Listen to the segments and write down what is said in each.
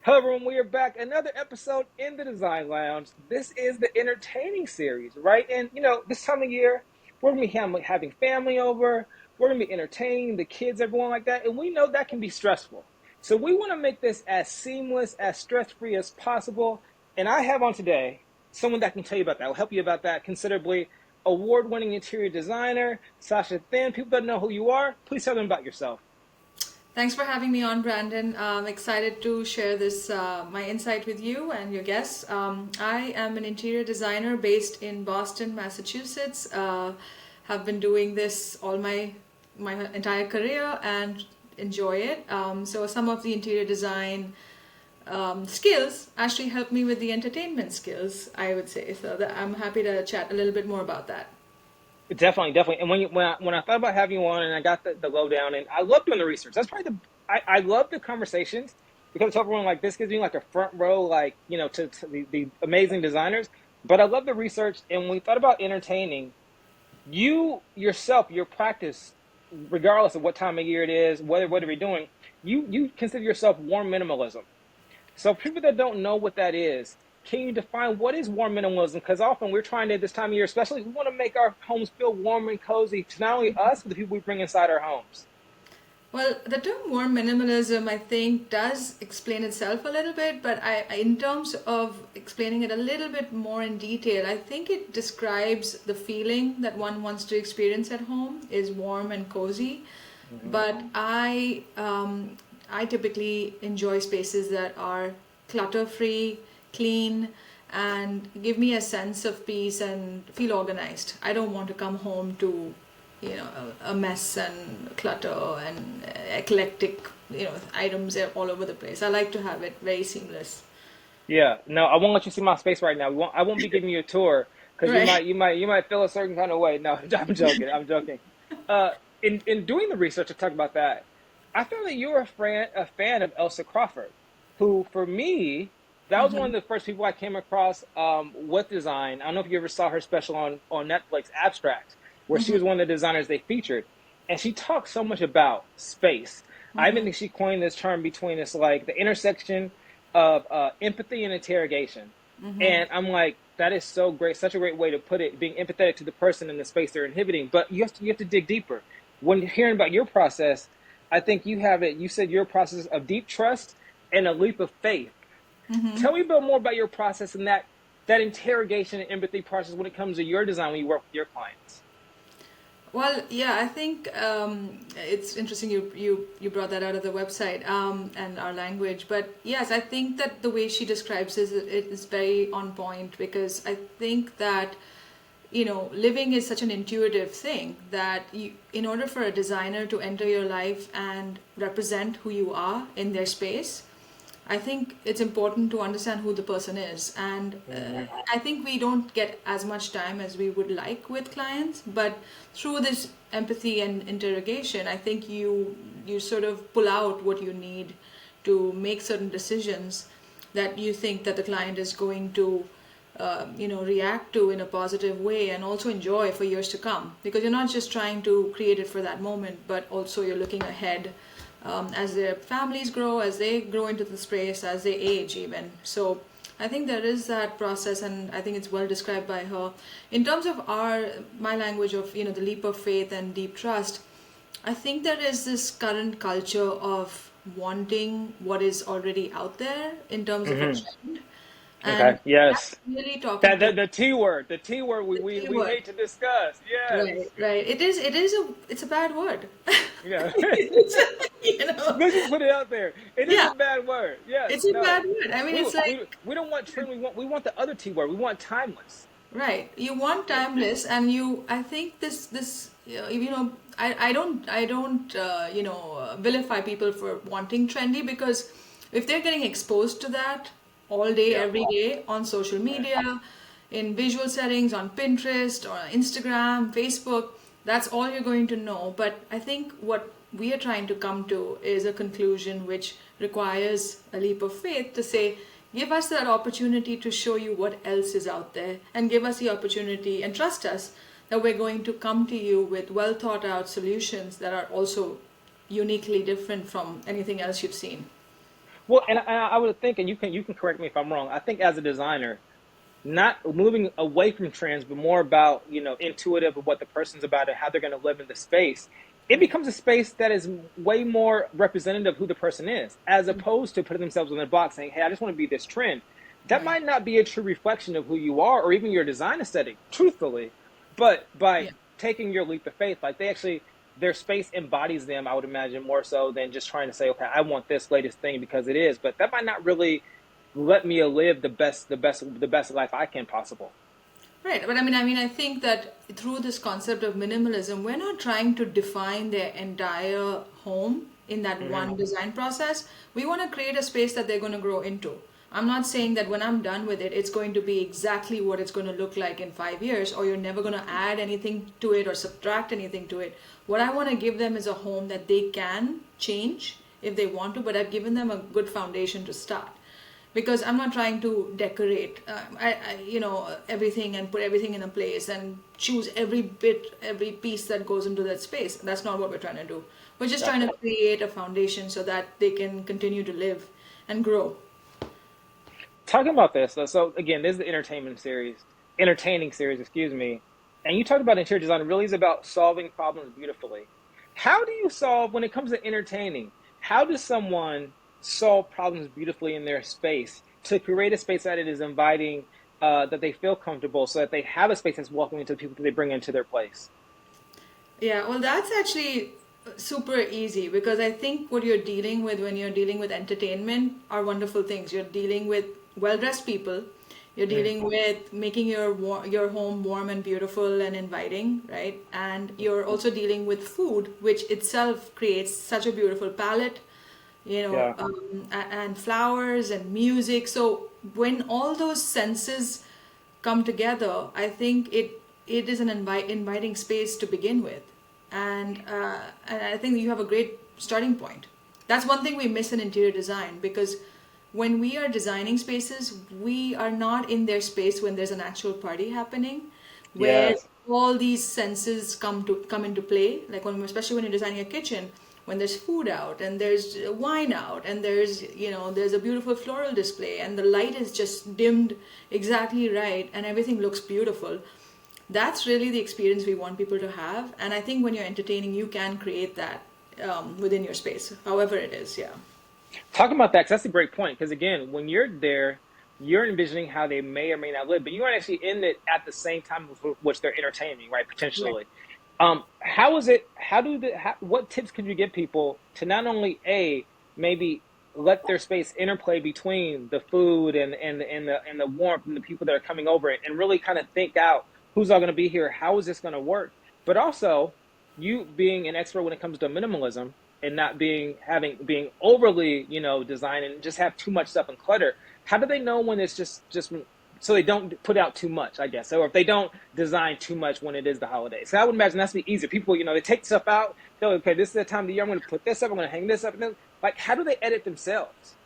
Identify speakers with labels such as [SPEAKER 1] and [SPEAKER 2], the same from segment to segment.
[SPEAKER 1] Hello, everyone. We are back. Another episode in the Design Lounge. This is the entertaining series, right? And, this time of year, we're going to be having family over. We're going to be entertaining the kids, everyone like that. And we know that can be stressful. So we want to make this as seamless, as stress-free as possible. And I have on today someone that can tell you about that, will help you about that considerably. Award-winning interior designer, Sashya Thind. People that know who you are, please tell them about yourself.
[SPEAKER 2] Thanks for having me on, Brandon. I'm excited to share this my insight with you and your guests. I am an interior designer based in Boston, Massachusetts. Have been doing this all my entire career and enjoy it. So some of the interior design skills actually help me with the entertainment skills, I would say. So I'm happy to chat a little bit more about that.
[SPEAKER 1] Definitely, definitely. And when I thought about having you on, and I got the lowdown, and I love doing the research. That's probably I love the conversations because everyone like this gives me like a front row, like to the amazing designers. But I love the research, and when we thought about entertaining you yourself, your practice, regardless of what time of year it is, whether you're doing, you consider yourself warm minimalism. So for people that don't know what that is, can you define what is warm minimalism? Because often we're trying to, this time of year especially, we want to make our homes feel warm and cozy to not only us, but the people we bring inside our homes.
[SPEAKER 2] Well, the term warm minimalism, I think, does explain itself a little bit, but in terms of explaining it a little bit more in detail, I think it describes the feeling that one wants to experience at home is warm and cozy.
[SPEAKER 1] Hmm.
[SPEAKER 2] But I typically enjoy spaces that are clutter-free, clean, and give me a sense of peace and feel organized. I don't want to come home to a mess and clutter and eclectic items all over the place. I like to have it very seamless.
[SPEAKER 1] Yeah, no, I won't let you see my space right now. I won't be giving you a tour because you
[SPEAKER 2] Right.
[SPEAKER 1] might, you might feel a certain kind of way. No, I'm joking. I'm joking. Uh, in doing the research to talk about that, I found that you're a fan of Elsa Crawford, who for me, that was one of the first people I came across with design. I don't know if you ever saw her special on Netflix, Abstract, where she was one of the designers they featured, and she talked so much about space. I even think she coined this term between this like the intersection of empathy and interrogation. And I'm like, that is so great, such a great way to put it, being empathetic to the person in the space they're inhibiting. But you have to dig deeper. When hearing about your process, I think you have it. You said your process of deep trust and a leap of faith. Tell me a bit more about your process and that interrogation and empathy process when it comes to your design when you work with your clients.
[SPEAKER 2] Well, yeah, I think it's interesting you brought that out of the website and our language. But yes, I think that the way she describes it is very on point because I think that living is such an intuitive thing that in order for a designer to enter your life and represent who you are in their space, I think it's important to understand who the person is. And
[SPEAKER 1] Hmm.
[SPEAKER 2] I think we don't get as much time as we would like with clients, but through this empathy and interrogation, I think you sort of pull out what you need to make certain decisions that you think that the client is going to react to in a positive way and also enjoy for years to come, because you're not just trying to create it for that moment, but also you're looking ahead as their families grow, as they grow into the space, as they age even. So I think there is that process, and I think it's well described by her. In terms of my language of the leap of faith and deep trust, I think there is this current culture of wanting what is already out there in terms of a
[SPEAKER 1] Hmm.
[SPEAKER 2] trend,
[SPEAKER 1] Okay.
[SPEAKER 2] and that's
[SPEAKER 1] Yes.
[SPEAKER 2] really talking
[SPEAKER 1] That
[SPEAKER 2] to
[SPEAKER 1] the T word, the T word we,
[SPEAKER 2] the
[SPEAKER 1] we, we
[SPEAKER 2] keyword.
[SPEAKER 1] hate to discuss.
[SPEAKER 2] Right,
[SPEAKER 1] Yes.
[SPEAKER 2] right. It's a bad word.
[SPEAKER 1] Yeah.
[SPEAKER 2] you know,
[SPEAKER 1] Let's just put it out there. It is
[SPEAKER 2] yeah,
[SPEAKER 1] a bad word. Yes.
[SPEAKER 2] it's a
[SPEAKER 1] No.
[SPEAKER 2] bad word. I mean,
[SPEAKER 1] We
[SPEAKER 2] it's like,
[SPEAKER 1] we don't want trend. We want the other T word. We want timeless.
[SPEAKER 2] right. You want
[SPEAKER 1] Yeah.
[SPEAKER 2] timeless, and I think this I don't vilify people for wanting trendy, because if they're getting exposed to that all day,
[SPEAKER 1] Yeah.
[SPEAKER 2] every day on social
[SPEAKER 1] Right.
[SPEAKER 2] media, in visual settings, on Pinterest or Instagram, Facebook, that's all you're going to know. But I think what we are trying to come to is a conclusion which requires a leap of faith to say, give us that opportunity to show you what else is out there, and give us the opportunity and trust us that we're going to come to you with well thought out solutions that are also uniquely different from anything else you've seen.
[SPEAKER 1] Well, and I would think, and you can correct me if I'm wrong. I think as a designer, not moving away from trends, but more about, intuitive of what the person's about and how they're going to live in the space. It
[SPEAKER 2] Right.
[SPEAKER 1] becomes a space that is way more representative of who the person is, as opposed to putting themselves in a box saying, "Hey, I just want to be this trend." That
[SPEAKER 2] Right.
[SPEAKER 1] might not be a true reflection of who you are, or even your design aesthetic, truthfully. But by
[SPEAKER 2] Yeah.
[SPEAKER 1] taking your leap of faith, like they actually, their space embodies them. I would imagine more so than just trying to say, "Okay, I want this latest thing because it is." But that might not really let me live the best life I can possible.
[SPEAKER 2] Right, but I think that through this concept of minimalism, we're not trying to define their entire home in that
[SPEAKER 1] Hmm.
[SPEAKER 2] one design process. We want to create a space that they're going to grow into. I'm not saying that when I'm done with it, it's going to be exactly what it's going to look like in 5 years, or you're never going to add anything to it or subtract anything to it. What I want to give them is a home that they can change if they want to, but I've given them a good foundation to start, because I'm not trying to decorate, everything and put everything in a place and choose every bit, every piece that goes into that space. That's not what we're trying to do. We're just trying to
[SPEAKER 1] Gotcha.
[SPEAKER 2] create a foundation so that they can continue to live and grow.
[SPEAKER 1] Talking about this, so again, this is the entertaining series, excuse me. And you talked about interior design really is about solving problems beautifully. How do you solve when it comes to entertaining? How does someone solve problems beautifully in their space to create a space that it is inviting, that they feel comfortable, so that they have a space that's welcoming to the people that they bring into their place?
[SPEAKER 2] Yeah, well, that's actually super easy, because I think what you're dealing with when you're dealing with entertainment are wonderful things. You're dealing with well-dressed people. You're
[SPEAKER 1] Mm,
[SPEAKER 2] dealing with making your home warm and beautiful and inviting, right? And you're also dealing with food, which itself creates such a beautiful palette,
[SPEAKER 1] yeah.
[SPEAKER 2] and flowers and music. So when all those senses come together, I think it is an inviting space to begin with, and I think you have a great starting point. That's one thing we miss in interior design, because when we are designing spaces, we are not in their space when there's an actual party happening, where
[SPEAKER 1] Yes.
[SPEAKER 2] all these senses come into play. Like especially when you're designing a kitchen, when there's food out and there's wine out and there's a beautiful floral display and the light is just dimmed exactly right and everything looks beautiful. That's really the experience we want people to have, and I think when you're entertaining, you can create that within your space, however it is. Yeah.
[SPEAKER 1] Talking about that, 'cause that's a great point. Because again, when you're there, you're envisioning how they may or may not live, but you aren't actually in it at the same time with which they're entertaining, right?
[SPEAKER 2] Right.
[SPEAKER 1] Potentially. How is it? What tips could you give people to not only maybe let their space interplay between the food and the warmth and the people that are coming over it, and really kind of think out who's all going to be here, how is this going to work, but also you being an expert when it comes to minimalism and not being overly, design and just have too much stuff and clutter. How do they know when it's just so they don't put out too much, I guess, or if they don't design too much when it is the holidays? So I would imagine that's be easier. People, they take stuff out. They're like, okay, this is the time of the year. I'm going to put this up. I'm going to hang this up, and then like, how do they edit themselves?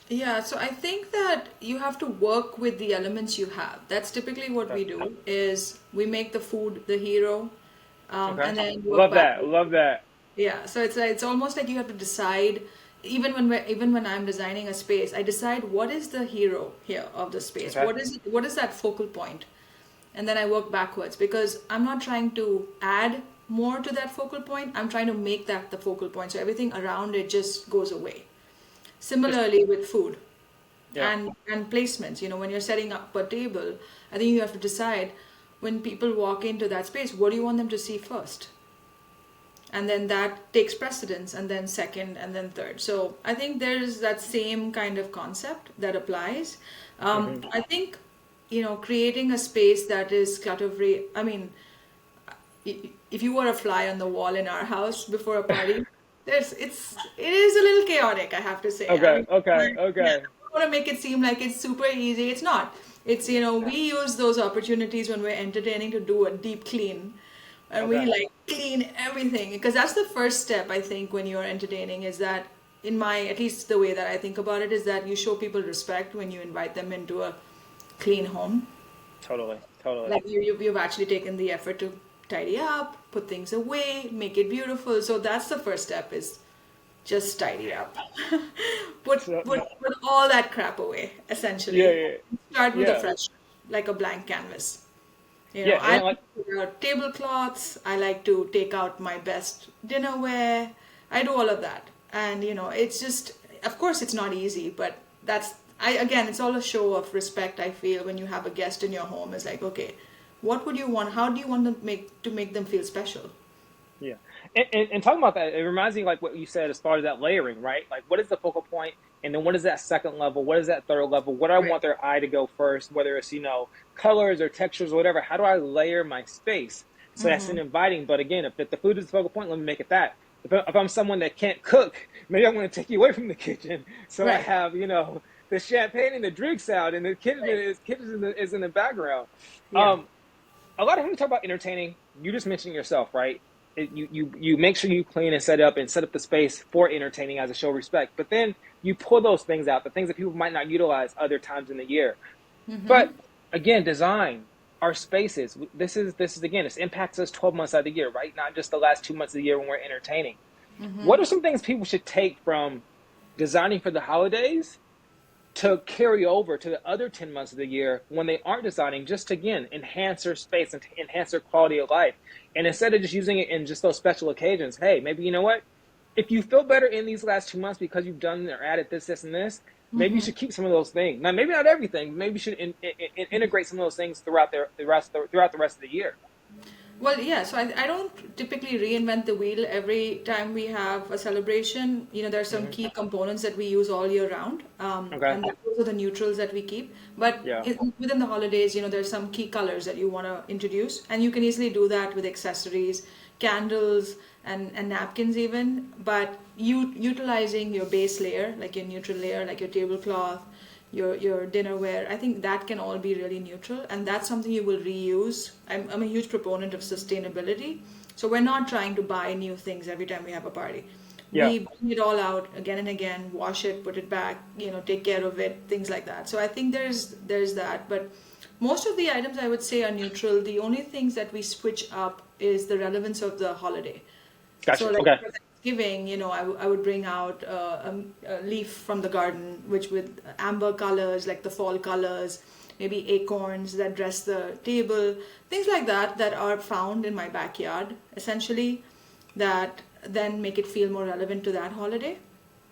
[SPEAKER 2] Yeah, so I think that you have to work with the elements you have. That's typically what
[SPEAKER 1] Okay.
[SPEAKER 2] we do, is we make the food the hero,
[SPEAKER 1] Okay.
[SPEAKER 2] and then work
[SPEAKER 1] Love
[SPEAKER 2] back.
[SPEAKER 1] that. Love that.
[SPEAKER 2] Yeah, so it's almost like you have to decide. Even when I'm designing a space, I decide what is the hero here of the space.
[SPEAKER 1] Okay.
[SPEAKER 2] What is that focal point, and then I work backwards, because I'm not trying to add more to that focal point. I'm trying to make that the focal point, so everything around it just goes away.
[SPEAKER 1] Just
[SPEAKER 2] Similarly with food
[SPEAKER 1] yeah.
[SPEAKER 2] and placements, when you're setting up a table, I think you have to decide, when people walk into that space, what do you want them to see first? And then that takes precedence, and then second, and then third. So I think there's that same kind of concept that applies.
[SPEAKER 1] Hmm.
[SPEAKER 2] I think, creating a space that is clutter free. If you were a fly on the wall in our house before a party, it is a little chaotic, I have to say.
[SPEAKER 1] Okay. Okay.
[SPEAKER 2] Yeah,
[SPEAKER 1] Okay.
[SPEAKER 2] I don't want to make it seem like it's super easy. It's not. It's, we use those opportunities when we're entertaining to do a deep clean, and we
[SPEAKER 1] Okay.
[SPEAKER 2] like clean everything, because that's the first step, I think, when you're entertaining, is that, at least the way that I think about it, is that you show people respect when you invite them into a clean home.
[SPEAKER 1] Totally. Totally.
[SPEAKER 2] Like you've actually taken the effort to tidy up, put things away, make it beautiful. So that's the first step, is just tidy up. put,
[SPEAKER 1] So,
[SPEAKER 2] put all that crap away,
[SPEAKER 1] yeah,
[SPEAKER 2] essentially.
[SPEAKER 1] yeah,
[SPEAKER 2] Start with a
[SPEAKER 1] yeah,
[SPEAKER 2] fresh, like a blank canvas.
[SPEAKER 1] yeah,
[SPEAKER 2] I
[SPEAKER 1] and
[SPEAKER 2] like
[SPEAKER 1] like,
[SPEAKER 2] to take out tablecloths. I like to take out my best dinnerware. I do all of that. And, it's just, of course, it's not easy, but again, it's all a show of respect, I feel, when you have a guest in your home. It's like, okay, what would you want? How do you want to make them feel special?
[SPEAKER 1] yeah, and talking about that, it reminds me like what you said as far as that layering, right? Like, what is the focal point, and then what is that second level? What is that third level? What do I
[SPEAKER 2] Right.
[SPEAKER 1] want their eye to go first? Whether it's colors or textures or whatever. How do I layer my space so that's an inviting? But again, if the food is the focal point, let me make it that. If I'm someone that can't cook, maybe I'm going to take you away from the kitchen. So I
[SPEAKER 2] Right.
[SPEAKER 1] have the champagne and the drinks out, and the kitchen
[SPEAKER 2] Right.
[SPEAKER 1] is in the background.
[SPEAKER 2] Yeah.
[SPEAKER 1] Um, a lot of when we talk about entertaining, you just mentioned yourself, right? You make sure you clean and set up the space for entertaining as a show of respect. But then you pull those things out, the things that people might not utilize other times in the year. But again, design our spaces. This is again, this impacts us 12 months out of the year, right? Not just the last 2 months of the year when we're entertaining. What are some things people should take from designing for the holidays to carry over to the other 10 months of the year when they aren't designing, just to, again, enhance their space and to enhance their quality of life? And instead of just using it in just those special occasions, hey, maybe you know what? If you feel better in these last 2 months because you've done or added this, and this, maybe you should keep some of those things. Now, maybe not everything. Maybe you should integrate some of those things throughout throughout the rest of the year.
[SPEAKER 2] Well, yeah, so I don't typically reinvent the wheel every time we have a celebration. There are some
[SPEAKER 1] Hmm.
[SPEAKER 2] key components that we use all year round,
[SPEAKER 1] Okay.
[SPEAKER 2] and those are the neutrals that we keep. But
[SPEAKER 1] Yeah.
[SPEAKER 2] within the holidays, there's some key colors that you want to introduce, and you can easily do that with accessories, candles, and napkins even. But utilizing your base layer, like your neutral layer, like your tablecloth, your dinnerware, I think that can all be really neutral, and that's something you will reuse. I'm a huge proponent of sustainability, so we're not trying to buy new things every time we have a party.
[SPEAKER 1] Yeah.
[SPEAKER 2] We bring it all out again and again, wash it, put it back, take care of it, things like that. So I think there's that, but most of the items I would say are neutral. The only things that we switch up is the relevance of the holiday. So
[SPEAKER 1] Gotcha.
[SPEAKER 2] like
[SPEAKER 1] Okay.
[SPEAKER 2] for Thanksgiving, I would bring out a leaf from the garden, which with amber colors, like the fall colors, maybe acorns that dress the table, things like that are found in my backyard, essentially, that then make it feel more relevant to that holiday.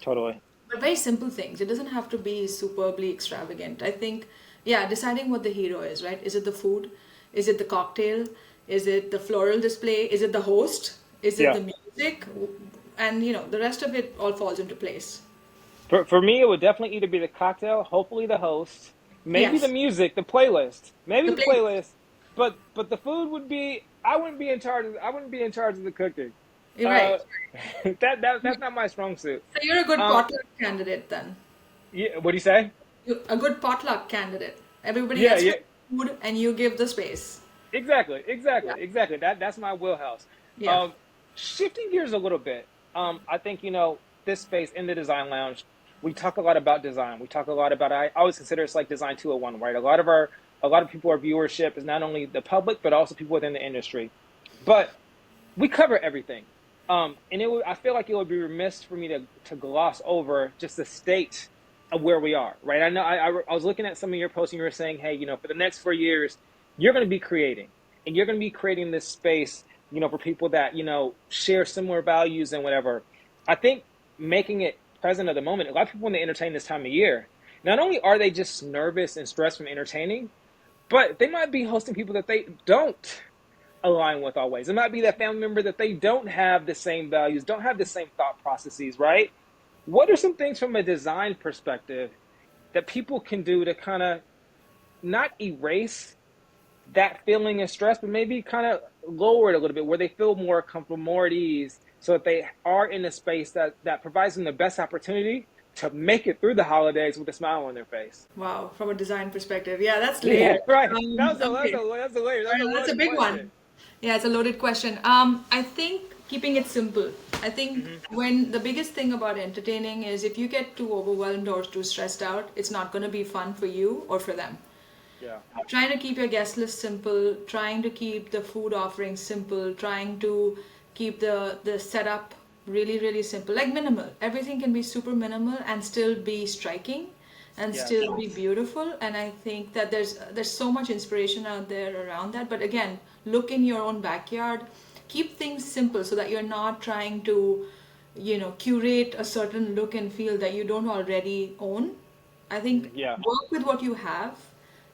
[SPEAKER 1] Totally.
[SPEAKER 2] But very simple things. It doesn't have to be superbly extravagant. I think, yeah, deciding what the hero is, right? Is it the food? Is it the cocktail? Is it the floral display? Is it the host? Is it
[SPEAKER 1] Yeah.
[SPEAKER 2] the music? And, the rest of it all falls into place.
[SPEAKER 1] For me, it would definitely either be the cocktail, hopefully the host, maybe the
[SPEAKER 2] Yes,
[SPEAKER 1] music, the playlist, maybe
[SPEAKER 2] the
[SPEAKER 1] the
[SPEAKER 2] place.
[SPEAKER 1] playlist, but the food would be. I wouldn't be in charge of the cooking.
[SPEAKER 2] You're
[SPEAKER 1] Uh,
[SPEAKER 2] right.
[SPEAKER 1] that's not my strong suit.
[SPEAKER 2] So you're a good
[SPEAKER 1] Um,
[SPEAKER 2] potluck candidate then.
[SPEAKER 1] yeah. What do you say?
[SPEAKER 2] A good potluck candidate. Everybody
[SPEAKER 1] Yeah,
[SPEAKER 2] gets
[SPEAKER 1] yeah.
[SPEAKER 2] food and you give the space.
[SPEAKER 1] Exactly, exactly,
[SPEAKER 2] Yeah.
[SPEAKER 1] exactly. That's my wheelhouse.
[SPEAKER 2] Yeah.
[SPEAKER 1] Um, Shifting gears a little bit. I think this space in the design lounge. We talk a lot about design. We talk a lot about. I always consider it's like design 201, right? A lot of people, our viewership is not only the public but also people within the industry. But we cover everything. And I feel like it would be remiss for me to gloss over just the state of where we are, right? I know I was looking at some of your posts and you were saying, hey, for the next 4 years, you're going to be creating and you're going to be creating this space, for people that, share similar values and whatever. I think making it present at the moment, a lot of people when they entertain this time of year, not only are they just nervous and stressed from entertaining, but they might be hosting people that they don't align with always. It might be that family member that they don't have the same values, don't have the same thought processes, right? What are some things from a design perspective that people can do to kind of not erase that feeling of stress, but maybe kind of lower it a little bit where they feel more comfortable, more at ease, so that they are in a space that provides them the best opportunity to make it through the holidays with a smile on their face?
[SPEAKER 2] Wow. From a design perspective. Yeah, that's
[SPEAKER 1] Yeah,
[SPEAKER 2] layered.
[SPEAKER 1] right.
[SPEAKER 2] Okay.
[SPEAKER 1] That's a layer.
[SPEAKER 2] I
[SPEAKER 1] That's a
[SPEAKER 2] know that's a
[SPEAKER 1] loaded
[SPEAKER 2] big
[SPEAKER 1] question.
[SPEAKER 2] one. Yeah, it's a loaded question. I think keeping it simple. I think
[SPEAKER 1] Hmm.
[SPEAKER 2] when the biggest thing about entertaining is if you get too overwhelmed or too stressed out, it's not going to be fun for you or for them.
[SPEAKER 1] Yeah.
[SPEAKER 2] Trying to keep your guest list simple, trying to keep the food offerings simple, trying to keep the setup really, really simple, like minimal. Everything can be super minimal and still be striking and
[SPEAKER 1] Yeah.
[SPEAKER 2] still be beautiful. And I think that there's so much inspiration out there around that. But again, look in your own backyard. Keep things simple so that you're not trying to, curate a certain look and feel that you don't already own. I think
[SPEAKER 1] Yeah.
[SPEAKER 2] work with what you have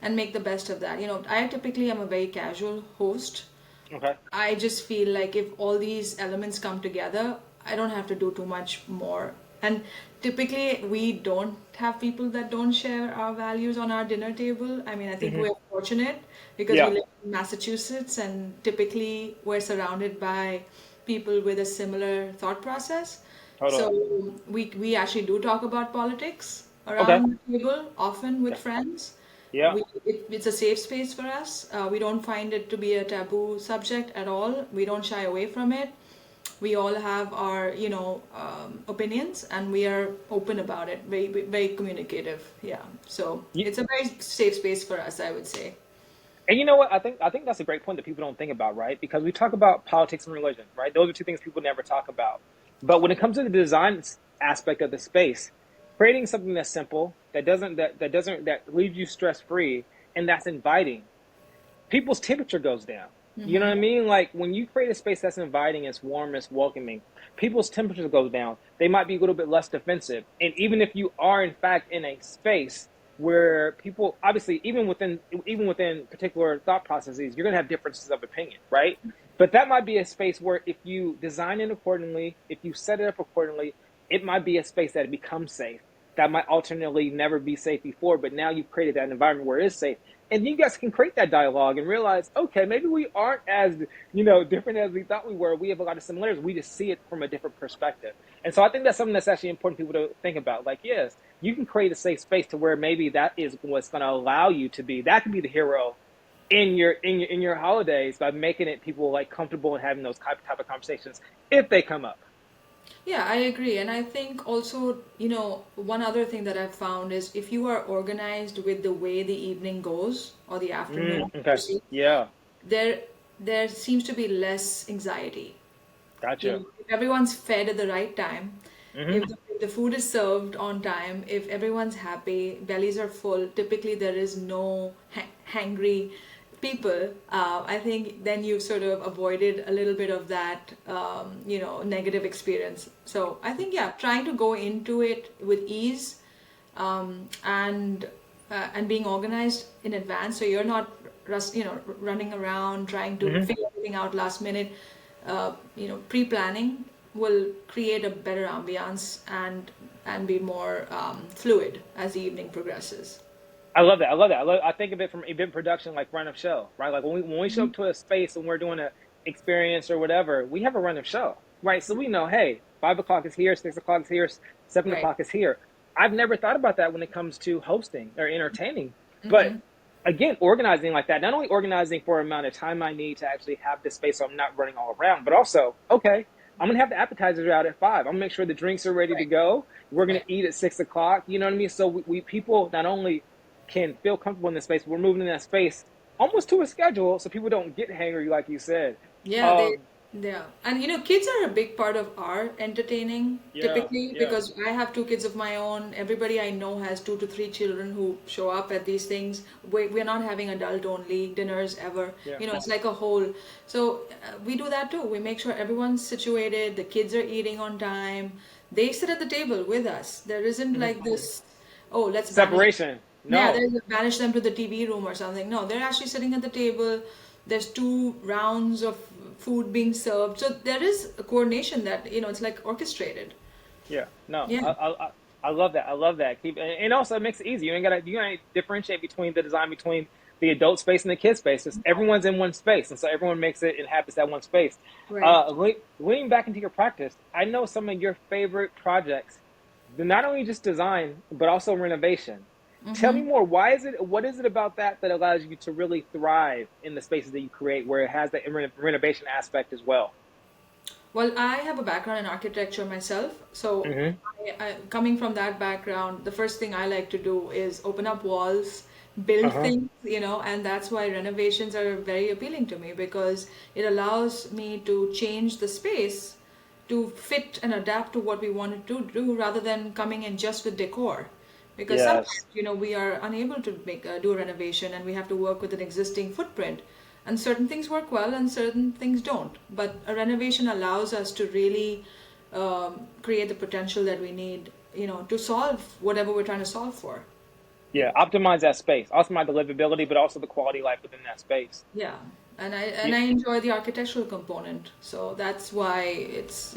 [SPEAKER 2] and make the best of that. I typically am a very casual host.
[SPEAKER 1] Okay.
[SPEAKER 2] I just feel like if all these elements come together, I don't have to do too much more. And typically, we don't have people that don't share our values on our dinner table. I mean, I think
[SPEAKER 1] Hmm.
[SPEAKER 2] we're fortunate because we
[SPEAKER 1] Yeah.
[SPEAKER 2] live in Massachusetts and typically we're surrounded by people with a similar thought process.
[SPEAKER 1] Totally.
[SPEAKER 2] So we actually do talk about politics
[SPEAKER 1] Okay.
[SPEAKER 2] around the table, often with
[SPEAKER 1] Okay.
[SPEAKER 2] friends.
[SPEAKER 1] Yeah.
[SPEAKER 2] It's a safe space for us. We don't find it to be a taboo subject at all. We don't shy away from it. We all have our, opinions, and we are open about it. Very, very communicative. Yeah. So
[SPEAKER 1] You,
[SPEAKER 2] it's a very safe space for us, I would say.
[SPEAKER 1] and you know what? I think that's a great point that people don't think about, right? Because we talk about politics and religion, right? Those are two things people never talk about. But when it comes to the design aspect of the space, creating something that's simple, that leaves you stress free, and that's inviting, people's temperature goes down. You know what I mean? Like when you create a space that's inviting, it's warm, it's welcoming, people's temperature goes down. They might be a little bit less defensive. And even if you are in fact in a space where people obviously even within particular thought processes, you're gonna have differences of opinion, right? But that might be a space where if you design it accordingly, if you set it up accordingly, it might be a space that becomes safe. That might alternately never be safe before, but now you've created that environment where it is safe, and you guys can create that dialogue and realize, okay, maybe we aren't as different as we thought we were. We have a lot of similarities. We just see it from a different perspective. And so I think that's something that's actually important for people to think about. Like, yes, you can create a safe space to where maybe that is what's going to allow you to be. That could be the hero in your holidays by making it people like comfortable and having those type of conversations if they come up.
[SPEAKER 2] Yeah, I agree. And I think also, one other thing that I've found is if you are organized with the way the evening goes or the afternoon
[SPEAKER 1] Okay.
[SPEAKER 2] proceeds,
[SPEAKER 1] Yeah.
[SPEAKER 2] there there seems to be less anxiety.
[SPEAKER 1] Gotcha.
[SPEAKER 2] If everyone's fed at the right time,
[SPEAKER 1] Hmm.
[SPEAKER 2] if the food is served on time, if everyone's happy, bellies are full, typically there is no hangry people. I think then you've sort of avoided a little bit of that, negative experience. So I think, yeah, trying to go into it with ease, and being organized in advance, so you're not running around trying to
[SPEAKER 1] Hmm.
[SPEAKER 2] figure everything out last minute. Pre-planning will create a better ambiance and be more fluid as the evening progresses.
[SPEAKER 1] I love that. I love that. I think of it from event production, like run of show, right? Like when we show up to a space and we're doing a experience or whatever, we have a run of show, right? So we know, hey, 5 o'clock is here, 6 o'clock is here, seven
[SPEAKER 2] Right.
[SPEAKER 1] o'clock is here. I've never thought about that when it comes to hosting or entertaining, but again, organizing like that, not only organizing for the amount of time I need to actually have this space so I'm not running all around, but also, okay, I'm gonna have the appetizers out at 5. I'm gonna make sure the drinks are ready to
[SPEAKER 2] Right.
[SPEAKER 1] go. We're gonna
[SPEAKER 2] Right.
[SPEAKER 1] eat at 6 o'clock. You know what I mean? So we people not only can feel comfortable in this space, we're moving in that space almost to a schedule so people don't get hangry, like you said.
[SPEAKER 2] Yeah,
[SPEAKER 1] Um,
[SPEAKER 2] yeah. And kids are a big part of our entertaining
[SPEAKER 1] yeah,
[SPEAKER 2] typically
[SPEAKER 1] yeah,
[SPEAKER 2] because I have two kids of my own. Everybody I know has 2 to 3 children who show up at these things. We're not having adult only dinners ever.
[SPEAKER 1] yeah.
[SPEAKER 2] It's like a whole. So we do that too. We make sure everyone's situated, the kids are eating on time. They sit at the table with us. There isn't
[SPEAKER 1] Mhm.
[SPEAKER 2] like this, oh, let's banish.
[SPEAKER 1] Separation.
[SPEAKER 2] Yeah,
[SPEAKER 1] No.
[SPEAKER 2] there's banish them to the TV room or something. No, they're actually sitting at the table. There's 2 rounds of food being served. So there is a coordination that, it's like orchestrated.
[SPEAKER 1] Yeah, no,
[SPEAKER 2] Yeah,
[SPEAKER 1] I love that. I love that. And also it makes it easy. You ain't gotta differentiate between the design between the adult space and the kid space. Just everyone's in one space, and so everyone makes it inhabits that one space.
[SPEAKER 2] right.
[SPEAKER 1] Leaning back into your practice, I know some of your favorite projects, they're not only just design but also renovation. Tell me more. Why is it? What is it about that allows you to really thrive in the spaces that you create, where it has the renovation aspect as well?
[SPEAKER 2] Well, I have a background in architecture myself. So
[SPEAKER 1] Hmm.
[SPEAKER 2] coming from that background, the first thing I like to do is open up walls,
[SPEAKER 1] Uh
[SPEAKER 2] build
[SPEAKER 1] huh.
[SPEAKER 2] things, and that's why renovations are very appealing to me because it allows me to change the space to fit and adapt to what we wanted to do rather than coming in just with decor. Because sometimes,
[SPEAKER 1] Yes.
[SPEAKER 2] we are unable to do a renovation and we have to work with an existing footprint. And certain things work well and certain things don't. But a renovation allows us to really create the potential that we need, to solve whatever we're trying to solve for.
[SPEAKER 1] Yeah, optimize that space, optimize the livability, but also the quality of life within that space.
[SPEAKER 2] Yeah, and I
[SPEAKER 1] Yeah,
[SPEAKER 2] enjoy the architectural component, so that's why it's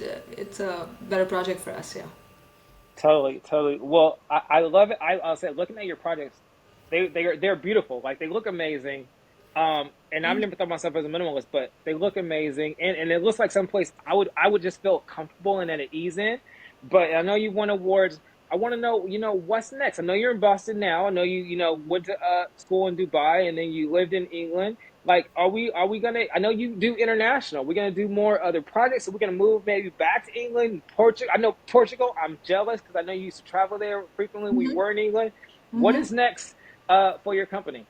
[SPEAKER 2] a better project for us. Yeah.
[SPEAKER 1] totally, totally. Well, I love it. I'll say, looking at your projects, they're beautiful. Like they look amazing. And I've
[SPEAKER 2] Thank
[SPEAKER 1] never thought of myself as a minimalist, but they look amazing, and it looks like someplace I would just feel comfortable and at ease in. But I know you won awards. I want to know, what's next? I know you're in Boston now. I know you went to school in Dubai, and then you lived in England. Like, are we gonna? I know you do international. We're gonna do more other projects. So we're gonna move maybe back to England, Portugal. I know Portugal. I'm jealous because I know you used to travel there frequently when we
[SPEAKER 2] you.
[SPEAKER 1] were in England. What
[SPEAKER 2] Mm-hmm.
[SPEAKER 1] is next for your company?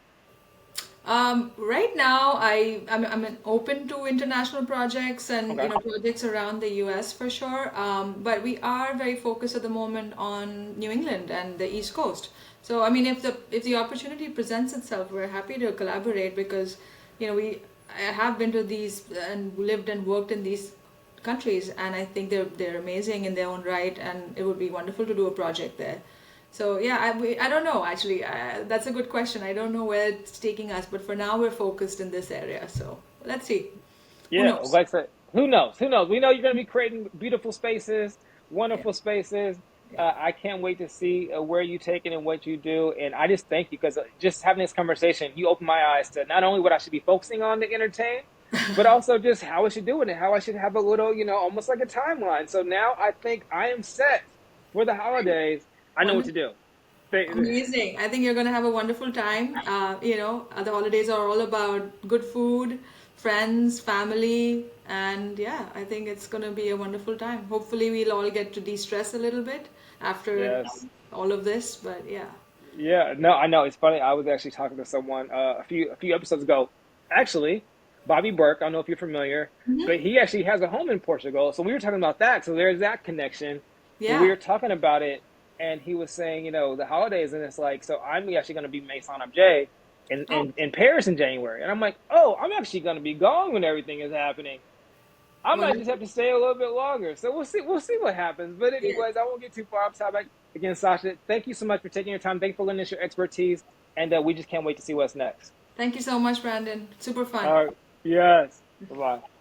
[SPEAKER 2] Right now, I'm open to international projects and
[SPEAKER 1] Okay.
[SPEAKER 2] projects around the US for sure. But we are very focused at the moment on New England and the East Coast. So I mean, if the opportunity presents itself, we're happy to collaborate because we I have been to these and lived and worked in these countries, and I think they're amazing in their own right, and it would be wonderful to do a project there. So yeah, I don't know actually. That's a good question. I don't know where it's taking us, but for now we're focused in this area. So let's see. Who
[SPEAKER 1] Yeah,
[SPEAKER 2] knows?
[SPEAKER 1] like I said, who knows? Who knows? We know you're going to be creating beautiful spaces,
[SPEAKER 2] Yeah,
[SPEAKER 1] wonderful spaces.
[SPEAKER 2] yeah.
[SPEAKER 1] I can't wait to see where you take it and what you do. And I just thank you because just having this conversation, you opened my eyes to not only what I should be focusing on to entertain, but also just how I should do it and how I should have a little, almost like a timeline. So now I think I am set for the holidays. I know what to
[SPEAKER 2] Wonderful.
[SPEAKER 1] do.
[SPEAKER 2] Amazing. I think you're going to have a wonderful time. The holidays are all about good food, friends, family, and yeah, I think it's going to be a wonderful time. Hopefully, we'll all get to de-stress a little bit after
[SPEAKER 1] Yes.
[SPEAKER 2] all of this, but yeah.
[SPEAKER 1] Yeah, no, I know. It's funny. I was actually talking to someone a few episodes ago. Actually, Bobby Burke. I don't know if you're familiar, but he actually has a home in Portugal. So we were talking about that. So there's that connection. But we
[SPEAKER 2] Yeah.
[SPEAKER 1] were talking about it, and he was saying, the holidays, and it's like, so I'm actually going to be Maison Objet in,
[SPEAKER 2] Oh,
[SPEAKER 1] in in Paris in January, and I'm like, oh, I'm actually going to be gone when everything is happening. I might just
[SPEAKER 2] wonderful.
[SPEAKER 1] have to stay a little bit longer. So we'll see. We'll see what happens. But
[SPEAKER 2] Yeah.
[SPEAKER 1] anyways, I won't get too far off topic. Again, Sasha, thank you so much for taking your time. Thanks for lending us your expertise, and we just can't wait to see what's next.
[SPEAKER 2] Thank you so much, Brandon. Super fun.
[SPEAKER 1] All right. Yes. Bye bye.